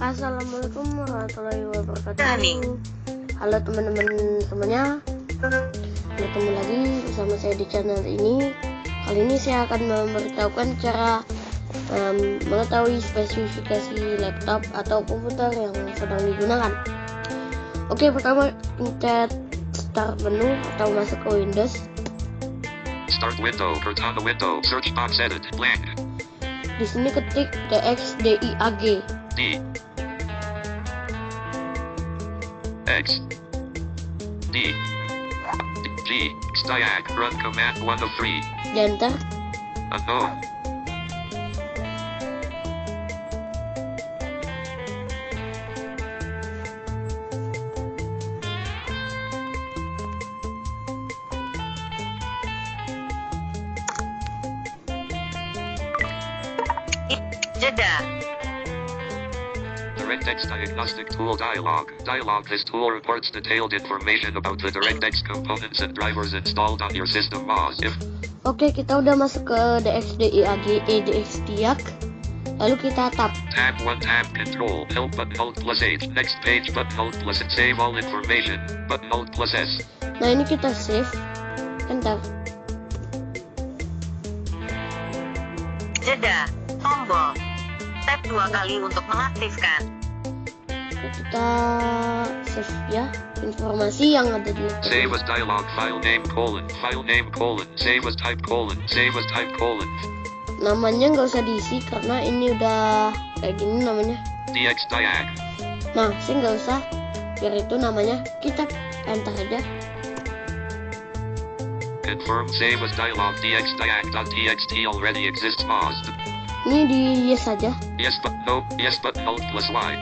Assalamualaikum warahmatullahi wabarakatuh. Halo teman-teman semuanya, bertemu lagi bersama saya di channel ini. Kali ini saya akan memberitahukan cara mengetahui spesifikasi laptop atau komputer yang sedang digunakan. Oke, pertama kita start menu atau masuk ke Windows. Start window, pertama window, search box edit, blank. Di sini ketik DXDIAG. D X D G Stiag, run command 1 of 3. Dan enter. Unknown. Jeda. DirectX diagnostic tool dialog. This tool reports detailed information about the DirectX components and drivers installed on your system. Oke, kita udah masuk ke DXDIAG. Lalu kita tap. Tab 1, tab control, help button hold plus H, next page button hold plus save all information, button hold plus S. Nah, ini kita save. Enter. Jeda. Tombol. Tap 2 kali untuk mengaktifkan. Kita save ya informasi yang ada di laptop. Save as dialog, file name colon, save as type colon, save as type colon. Namanya nggak usah diisi karena ini udah kayak gini namanya. DXDIAG. Nah, sih nggak usah, biar itu namanya kita enter aja. Confirm save as dialog, DXDIAG.txt already exists. Ini di yes saja. Yes but no, yes but hold plus Y.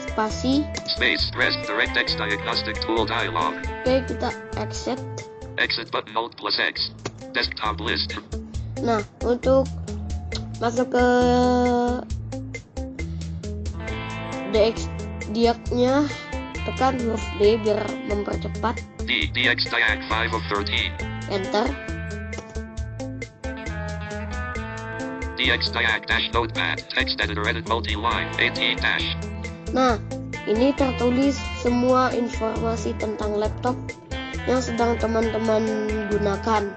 Spasi. Space, press DirectX diagnostic tool dialog. Oke, kita accept. Exit button hold plus X. Desktop list. Nah, untuk masuk ke DXDIAG-nya tekan huruf D biar mempercepat. DXDIAG 5 of 13. Enter. DXDIAG dash notepad, text editor edit multi-line, 18 dash. Nah, ini tertulis semua informasi tentang laptop yang sedang teman-teman gunakan.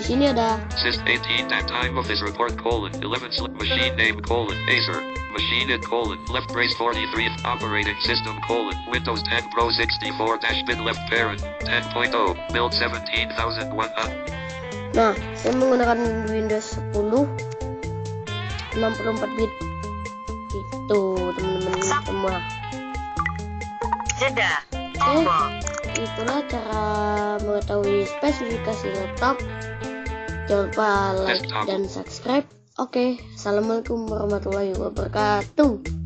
Di sini ada Sys 18 time of this report colon 11 machine name colon Acer machine in colon left brace 43 operating system colon Windows 10 Pro 64 dash bit left parent 10.0 build 17,100. Nah, saya menggunakan Windows 10 64 bit. Itu teman-teman semua. Jeda. Tombol. Itulah cara mengetahui spesifikasi laptop. Jangan lupa like dan subscribe. Oke, assalamualaikum warahmatullahi wabarakatuh.